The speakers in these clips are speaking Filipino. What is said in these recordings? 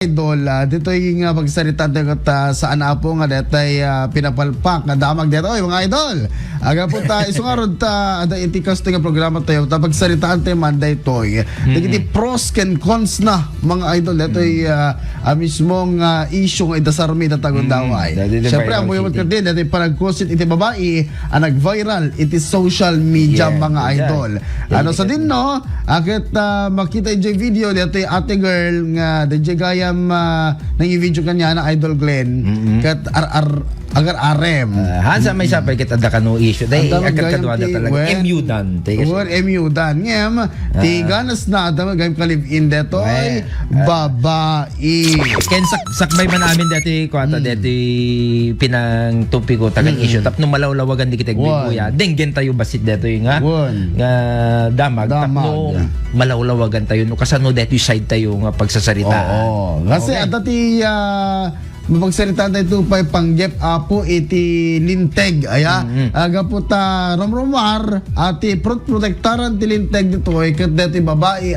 Idol, dito yung pagsalita dagat saan na po nga detay pinapalpak nga damag dito oy mga idol. Aga po ta iso nga rod ta ada itikas nga programa tayo ta pagsalitaan tayo Monday toy. Dagiti pros and cons na mga idol dito mismong issue nga idasarmi na tagon daway. Syempre ang moyo ka din dito panagkusit iti babae ang nag-viral iti social media mga idol. Ano sa din no akit makita yung video dito ate girl nga DJ gaya nang i-video kanya na Idol Glenn kat agar arem hansa may sapay ket adda kanu issue day agad kadwa da talaga MU dan MU dan ngem ti ganas na adda gayem ka-live in deto ay babae ken sakbay man amin dati kwata dati pinang topiko tagang issue tapno malawlawagan di kita gbibuya denggen tayo basit deto nga damag tapno malawlawagan tayo no kasano deto side tayo nga pagsasarita kasi adda ti mapagsalitaan tayo pa panggep apo iti linteg aya aga po ta romromar ati protektaran ti linteg dito ay kat dati babae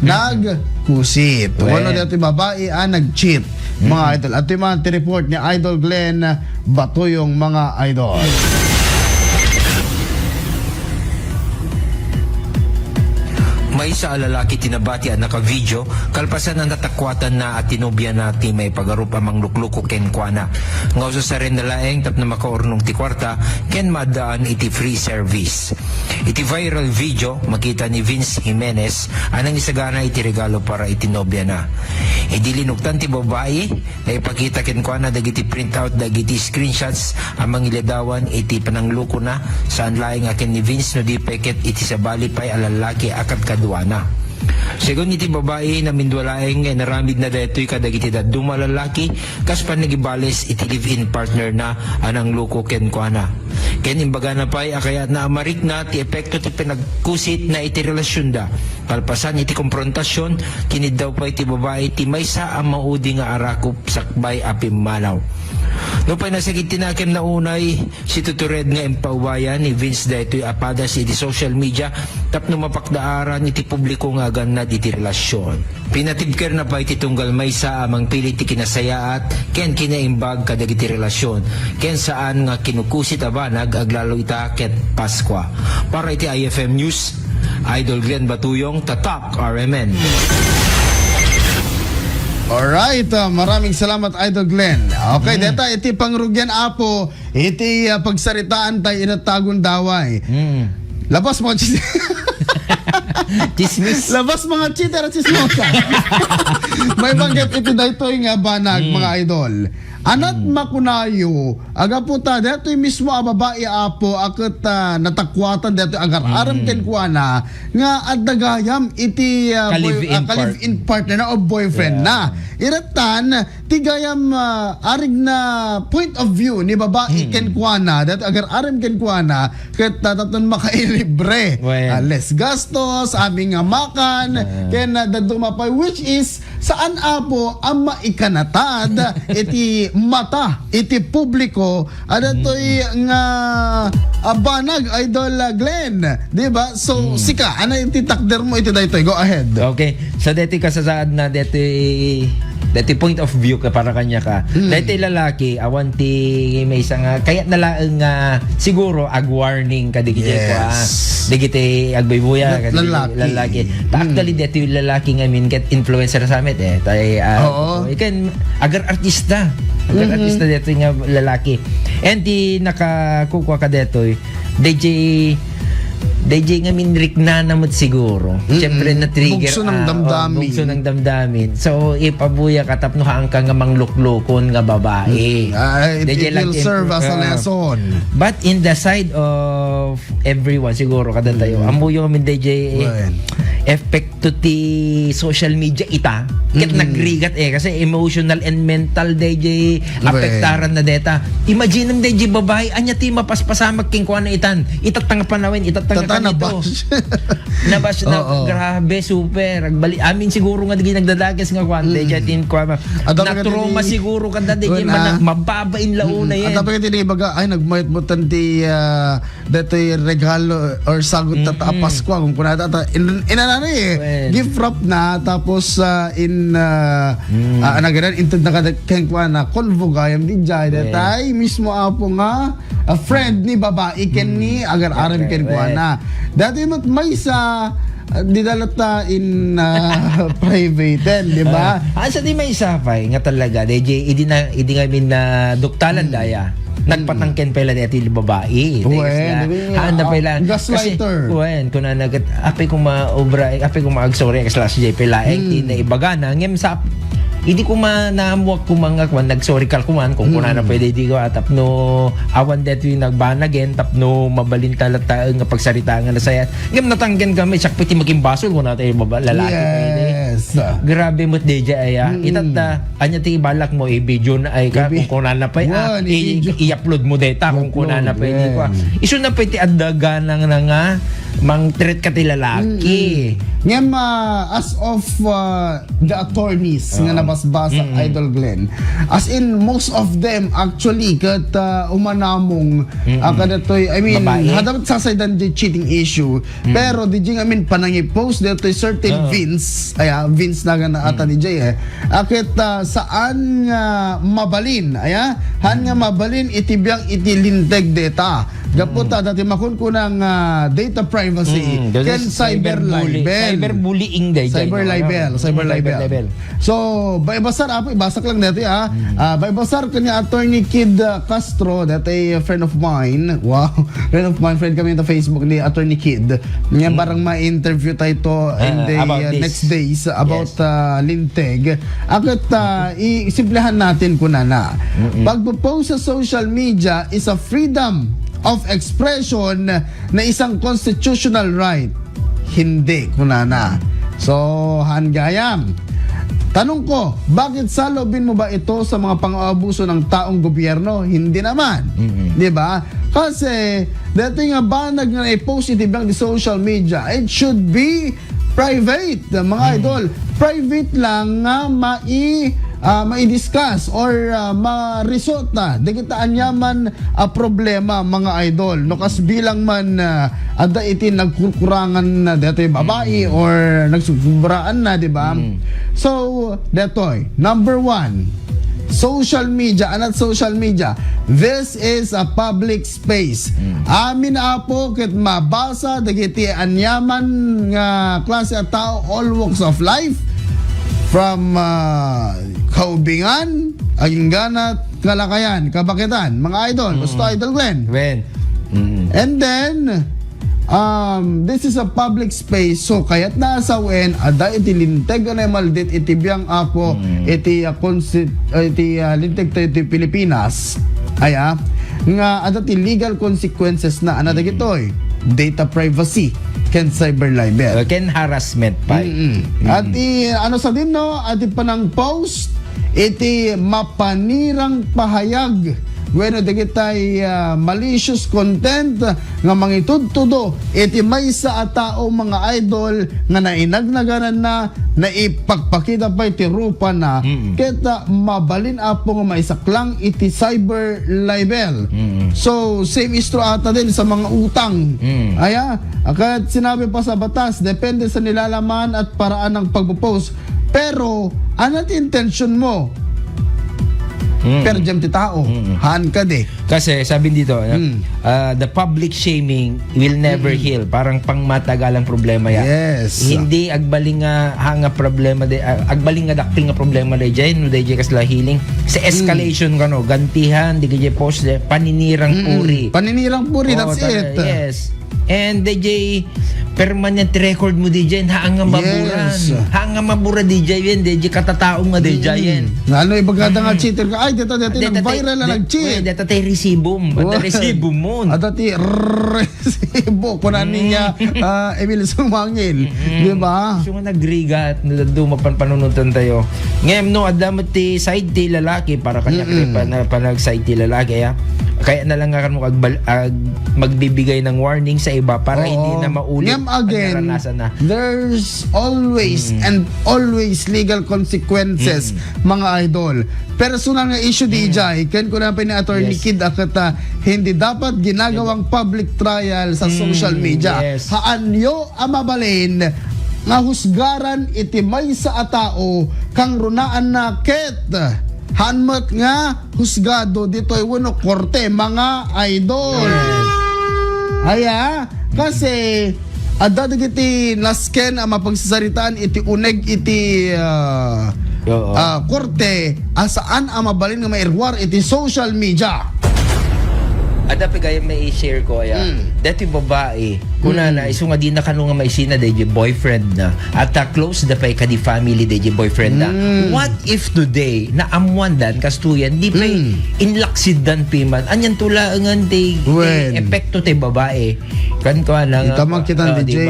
nagkusit wala dati babae nag-cheat mga idol at yung mga report ni Idol Glenn Batuyong mga idol. May isa lalaki tinabati at naka-video kalpasan ang natakwatan na at tinubya na ti may pagarup amang lukluko ken kuana. Ngaw sa rin nalaeng tap na makaurnong ti kwarta ken madaan iti free service. Iti viral video makita ni Vince Jimenez anang isagana iti regalo para itinobya na. Idilinugtan ti babae na ipakita ken kuana dagiti printout dagiti screenshots amang iladawan iti panangluko na saan laeng aken ni Vince no di peket iti sabali pay alalaki akat kadwana. Segon iti babae na mindwalaeng naramid na detoy kadagiti daduma lalaki kas panagibales iti live-in partner na anang luko ken kuana. Ken imbaga na pay akayat na amarik na ti epekto ti pinagkusit na iti relasyon da. Kalpasan iti konfrontasyon kinid daw pa iti babae ti maysa ang maudi nga arakop sakbay apim malaw. No pay nasagit tinakem na unay si tutured nga empaubayan ni Vince daytoy apadas iti social media tapno mapakdaaran iti publiko nga ganad iti relasyon. Pinatibker na pa iti tunggal maysa amang pilit ti kinasayaat ken kinaimbag kadagiti relasyon ken saan nga kinukusit abanag aglalo ita ket Paskwa. Para iti IFM News, Idol Glenn Batuyong, Tatak RMN. Alright, maraming salamat Idol Glenn. Okay, deta iti pangrugyan apo, iti pagsaritaan tayo inatagon daway. Labas mga chismis. Labas mga cheater at chismosa. May banggit iti daytoy nga banag mga idol. Anat makunayo, aga po ta, dito mismo ang babae apo, akit natakwatan dito, agar aram ken kuana, nga adagayam iti ka-live-in partner na o boyfriend na. Iratan, tigayam arig na point of view ni babae ken kuana, dito agar aram ken kuana, ket taton makailibre. Less gastos, aming makan, ken dadumapay, which is, saan apo ang maikanatad, iti mata iti publiko adatoy nga banag Idol Glenn, di ba? So sika ano iti takder mo iti daytoy, go ahead. Okay, so deti kasasaad na deti point of view ka para kanya ka. Deti lalaki awan ti may isang kaya nalaeng siguro ag warning ka digiti digiti agbaybuya ka lalaki. Actually deti lalaki ngamin ket influencer sa amin tay ikan agar artista artista dito nga lalaki. And di nakakukuha ka dito DJ nga minrik na namot siguro. Siyempre na-trigger. Bugso ng damdamin. Bugso ng damdamin. So, ipabuya ka tapno haang ka nga mangluklukon nga babae. It will serve as a lesson. But in the side of everyone, siguro kada tayo, amuyo min DJ epekto ti social media ita. Ket nagrigat kasi emotional and mental DJ apektaran na deta. Imagine DJ babae anya ti mapaspasamak king kuan itan. Itatanga panawin, itatanga ata kanito. nabash. Nabash na, Oo. grabe, super. Agbali, amin siguro nga di nagdadagas nga kwante, jatin ko. Adapat ka Na-trauma tini- siguro kada di Una. mababain launa yan. At dapat yung tinibaga, ay nagmayat mo tanti dito yung regalo or sagot na Pasko kung kunata inanano Well. gift wrap na tapos anagaran intend na kadakeng kwa na konvo gayam di jay datay mismo apo nga a friend ni babae ken ni agar aram ken kwa Well. na dati may sa didalata in private di ba? Asa di may isapay nga talaga, DJ, idi nga min na duktalan daya. Nagpatangken pala dati babae. Handa pala. Gaslighter. Kuwen, kung na nagat, api kong maobra, api kong maagsorry, slash J pala, na ibaga na, ngem sa, hindi ko manamuak ko mga kwan, nagsorry kalkuman, kung kuna na pwede di ko, tap no, awan dito yung nagbanagin, tap no, mabalin talata, nga pagsarita nga na saya. Ngem natanggen kami, sakpiti maging basol, kung natin yung lalaki. Yes. Grabe mo DJ aya. Itata anya ti balak mo i-video na ay ka kung kuna na pa Wan, i-video. i-upload mo data kung kuna na pa Upload, ko. Isu na pa ti addaga nang nga mang treat ka ti lalaki. Ngem as of the attorneys nga nabasbasa Idol Glenn, as in most of them actually kat umanamong kadatoy I mean Babae. hadapat sasaydan di cheating issue pero di jing I mean panangi-post dito certain Vince Vince na nga ata ni Jay akit saan nga mabalin han nga mabalin itibiyang itilinteg data gaputa dati makun ko ng data privacy ken cyber libel Cyberbullying day. cyber libel so baybasar apo ibasak lang dati baybasar kanya attorney Kid Castro dati friend of mine friend kami sa Facebook ni attorney Kid niya parang ma-interview tayo to in the about this. next days about linteg akit isimplihan natin kuna na pagpo-post sa social media is a freedom of expression na isang constitutional right. Hindi, kunana. So, hanggayam. Tanong ko, bakit salobin mo ba ito sa mga pang-aabuso ng taong gobyerno? Hindi naman. Di ba? Kasi, dati nga banag nga i-post ito bang di social media, it should be private, mga idol. Private lang nga mai-discuss or ma-result na digitaan yaman problema mga idol no kas bilang man ada iti nagkukurangan na detoy babae or nagsubraan na di ba so detoy number 1 social media this is a public space amin apo ket mabasa dagiti anyaman nga klase a tao all walks of life from kaubingan, agingganat, kalakayan, kabakitan, mga idol, gusto Idol Glenn. When? And then, this is a public space, so kaya't nasawen, ada iti linteg na maldit iti biyang apo, iti linteg tayo iti Pilipinas, nga ada ti legal consequences na anadagitoy, data privacy, ken cyber libel. Ken harassment pa. At ano sa din no, at panang post iti mapanirang pahayag bueno digitay malicious content nga mangitudtudo iti maysa a tao mga idol nga nainagnagaran na naipagpakita pa iti rupa na keta mabalin apo nga maisaklang iti cyber libel. So same is true ata din sa mga utang. At sinabi pa sa batas depende sa nilalaman at paraan ng pagpo-post. Pero anong intention mo? Per jam ti tao. Han ka de. Kasi sabi dito, the public shaming will never heal. Parang pangmatagalang problema yan. Yes. Hindi agbaling nga hanga problema de agbaling nga dakting nga problema de jay no de jay kasla healing. Sa escalation kano gantihan di jay post de paninirang puri. Paninirang puri, that's it. Yes. And DJ permanent record mo DJ haang nga maburan. Yes. Haang nga mabura DJ yan DJ katataong nga DJ yan. Ano ibagada nga cheater ka. Ay dito nag-viral na nag-cheat. Dito tayo resibom. Dito resibom mo. At dati resibo kunan niya Emil Sumangil. Di ba? So nga nagrigat dumapan panunutan tayo. Ngayon no adamot ti side ti lalaki para kanya pa nag side ti lalaki kaya na lang nga mo magbibigay ng warning sa iba para hindi na maulit Ngam ang again, naranasan na. there's always and always legal consequences, mga idol. Personal nga issue DJ, ken ko na pa ni Attorney Yes. Kid akata hindi dapat ginagawang public trial sa social media. Yes. Haanyo amabalin nga husgaran iti may sa atao kang runaan na ket hanmat nga husgado dito'y wano korte, mga idol. Aya, kasi adda digiti nasken ang mapagsasaritaan iti uneg iti Oo. korte asaan ang mabalin nga mairwar iti social media. Ada pa gaya may i-share ko dati babae kuna na iso nga di na kanu nga maisina DJ boyfriend na at close da pa ka di family DJ boyfriend na. What if today na amuan dan kastuyan di pa inlaksid dan piman anyan tula ngan di When? epekto te babae kan ko na Ita man kita DJ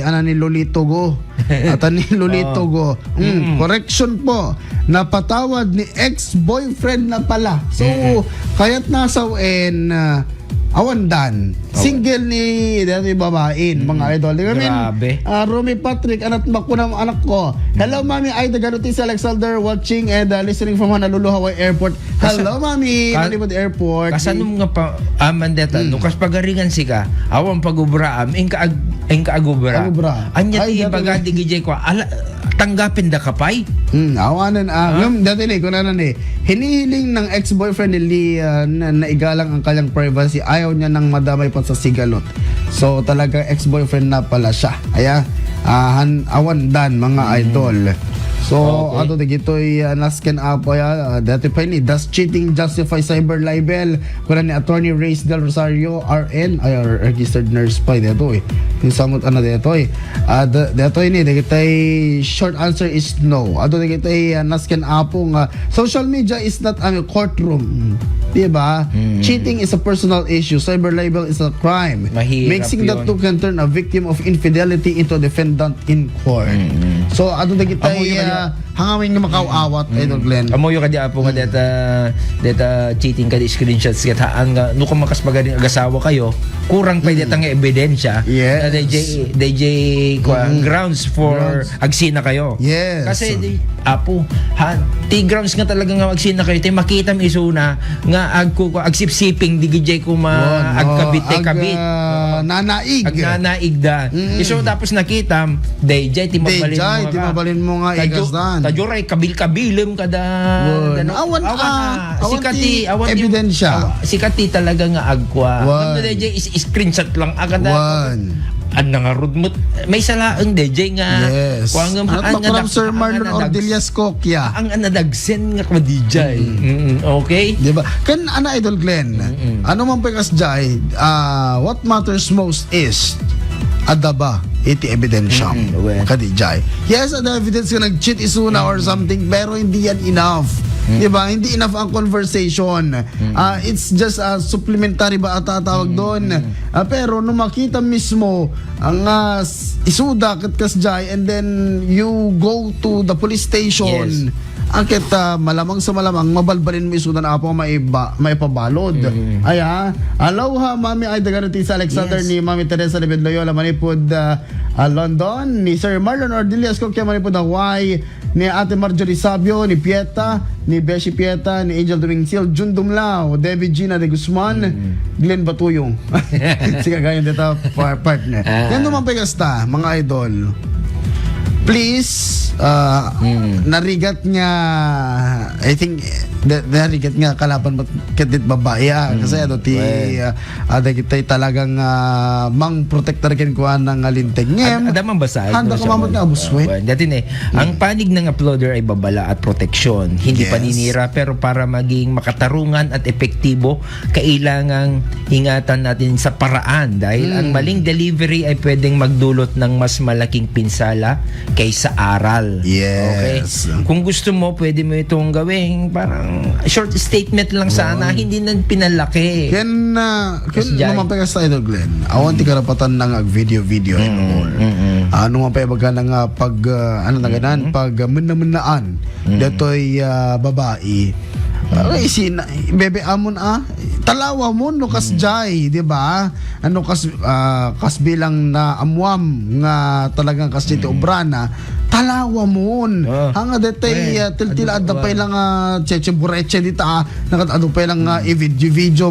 ana ni Lolito go. At ni Lolito go. Correction po. Napatawad ni ex-boyfriend na pala. So kaya't nasawen awandan. Single ni dati babain, mga idol. Grabe. Romy Patrick, anak makunang anak ko. Hello, Mami Aida Ganuti sa Alexander watching and listening from Honolulu, Hawaii Airport. Hello, Mami. Hollywood Airport. Kasanong nga pa mandeta nukas pagaringan sika awan pagubraam ingka agubra. Agubra. Anya Ay, ti dati- bagadi gijay ko tanggapin da kapay. Awanan ngam dati ni kunanan ni hinihiling ng ex-boyfriend ni Lee na igalang ang kanyang privacy, ayaw niya nang madamay pa sa sigalot. So talaga ex-boyfriend na pala siya. Aya awan dan, mga idol. So Okay. ato digitoy nasken apo ya dati pa ni does cheating justify cyber libel kunan ni Attorney Reyes Del Rosario RN ay registered nurse pa dito yung samot ano dito dito ni digitay short answer is no. Ato digitay nasken apo nga social media is not a courtroom, diba? Cheating is a personal issue, cyber libel is a crime. Mahirap Mixing the yun. two can turn a victim of infidelity into a defendant in court. So ato digitay Amo yung hangawin nga makaawat Idol Glenn. Amo yo kadi apo nga deta cheating kadi screenshots ket haan nga no kung makas magaling agasawa kayo kurang pa deta nga ebidensya Yes. na DJ grounds for agsina kayo. Yes. Kasi apo ti grounds nga talaga nga agsina kayo ti makita mi isuna nga agsipsiping di DJ ko agkabit nanaig. agnanaig da. Iso tapos nakita DJ ti mabalin Dayjay, mo ti mabalin mo nga igasdan. Tajuray kabil-kabilem kada Awan sikati ti ebidensya. sikati talaga nga agkwa. Wan. Ang DJ is screenshot lang agada. Wan. An nga rudmot may salaang DJ nga. Yes. Kuwang At makuram Sir Marlon Ordelias Kokya. Ang anadagsen nga kwa DJ. Okay? Diba? Kan ana Idol Glenn, ano man pekas jay, what matters most is adaba iti ebidensya. well. Kadijay. Yes, ada evidence ka nag-cheat isuna or something, pero hindi yan enough. Diba? Hindi enough ang conversation. It's just a supplementary ba ata tawag doon. Pero nung makita mismo ang isuda katkas jay and then you go to the police station. Yes. Angket malamang sa malamang mabalbalin mo isudan apo maipabalod. Aya, aloha Mami Aida Ganuti sa Alexander Yes. ni Mami Teresa de Loyola manipod London, ni Sir Marlon Ordelias Kokya manipod Hawaii, ni Ate Marjorie Sabio, ni Pieta, ni Beshi Pieta, ni Angel Dumingsil, Jun Dumlao, Debbie Gina de Guzman, Glenn Batuyong. Sige gayon dito partner. Yan naman pagasta mga idol. Please, narigat nga, I think, narigat nga kalaban mo kadit babae kasi ano ti ada kitay talagang mang protector ken kuan ng linteg ngem Ada man basag. handa ka mamot nga abuswen. Dati ang panig ng uploader ay babala at proteksyon, hindi Yes. paninira, pero para maging makatarungan at epektibo, kailangang ingatan natin sa paraan dahil ang maling delivery ay pwedeng magdulot ng mas malaking pinsala kaysa aral. Yes. Okay? Kung gusto mo, pwede mo itong gawing parang short statement lang sana, hindi na pinalaki. Ken Yes, Jai. naman pa sa Idol Glenn. Awan ti karapatan ng video and all. Ano man pa baga nang pag ano na ganan pag menaan detoy babae. Ay bebe amon talawa mo no kas jay, di ba? Ano kas bilang na amwam nga talagang kas dito obrana, talawa mo. Hanga detay tiltila adda pa lang cheche bureche dita nakat adu pa lang i-video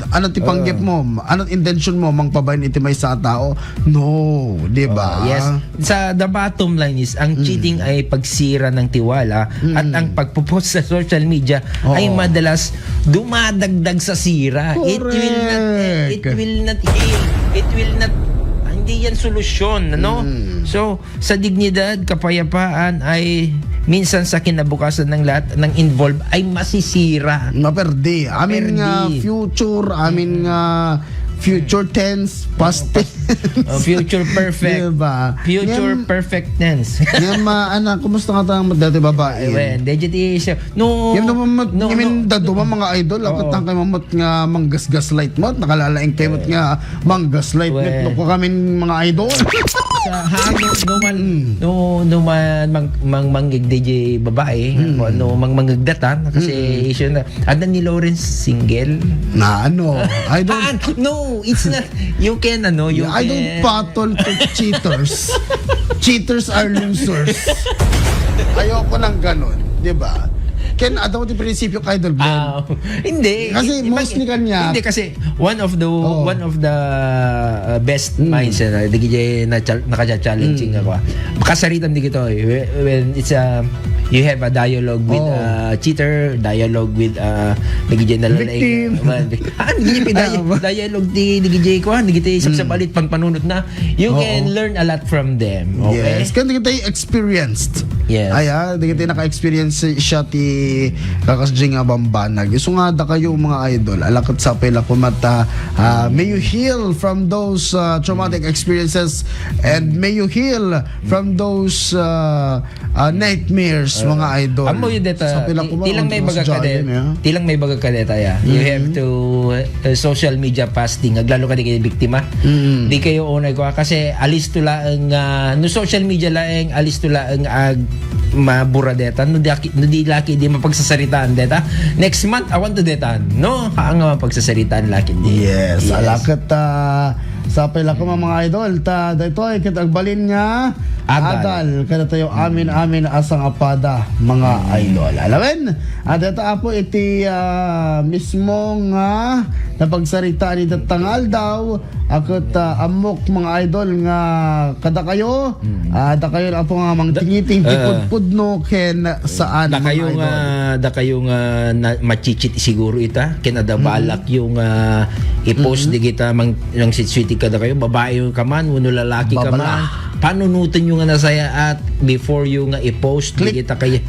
ano ti panggip mo, ano intention mo mangpabayin iti may sa tao? No, di ba? Yes. Sa the bottom line is, ang cheating ay pagsira ng tiwala at ang pagpo-post sa social media ay madalas dumadagdag sa sira. It will not heal. It will not hindi yan solusyon, ano? So, sa dignidad, kapayapaan ay minsan sa kinabukasan ng lahat ng involved ay masisira. Maperdi. Amin nga Maperdi. future, amin nga future tense, past tense. Future perfect. Diba? Future perfect tense. Yan anak, kumusta ka tayong dati babae? When digit siya. No. Yan naman no, dado mga idol, ako tang kay mamot nga manggasgaslight mo, nakalalaing kayo nga manggaslight mo ko kami mga idol. Sa hangin no man manggig DJ babae, no mangdatan kasi issue na ada ni Lawrence single. Na ano, I don't no, it's not. You can you I don't can battle to cheaters. Cheaters are losers. Ayoko nang ganun, 'di ba? Ken adaw ti prinsipyo kay Idol Glenn. Hindi. Kasi mostly kanya. Hindi kasi one of the best minds na DJ na naka-challenging ako. Kasaritan di kito when it's you have a dialogue with cheater, dialogue with DJ na victim. Dialogue di DJ ko, DJ sabsabalit pangpanunot na. You can learn a lot from them. Okay? Yes, kan kita experienced. Yes. Ay di kita naka-experience siya ti kakasjing nga bambanag. So nga da kayo mga idol, alakot sa pela kumata, may you heal from those traumatic experiences and may you heal from those nightmares mga idol. Amo yun deta, tilang may baga kadeta ya. You have to social media fasting, aglalo ka di kayo biktima. Di kayo unay ko kasi alis tula ang no social media laeng alis tula ang mabura deta no di laki di mapagsasaritaan deta. Next month I want to deta. No, ang mapagsasaritaan laki di. Yes. Alakat sa pila ko mga idol dito ay kitagbalin nga agal kada tayo amin asang apada mga idol. Alawen at ito apo iti mismo nga napagsarita ni tangal daw akot amok mga idol nga kada kayo da kayo apo nga mangtingiting tipudpudno ken saan da kayo mga idol. Da kayo nga machichit siguro ita kinada balak yung i-post di kita mang sweetie kada kayo babae ka man uno lalaki ka man panunutin yung nga nasaya at before you nga i-post di kita kay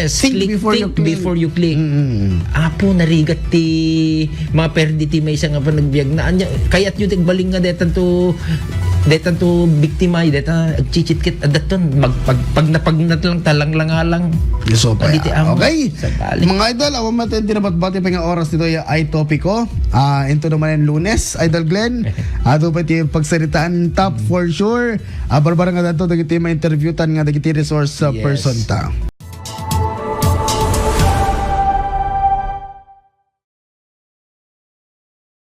think before you click. Apo narigat ti mga perditi may isa nga pa nagbiag na anya kayat yung tigbaling nga detan to biktima deta chichit kit adaton pag lang talang So, okay. Sakali. Mga idol, awan matin tinabat-bati pa nga oras dito yung i-topiko. Into naman yung Lunes, Idol Glenn. Ato pa iti pagsaritaan top for sure. Barbara nga dato, dagiti ma-interviewtan nga dagiti resource person ta.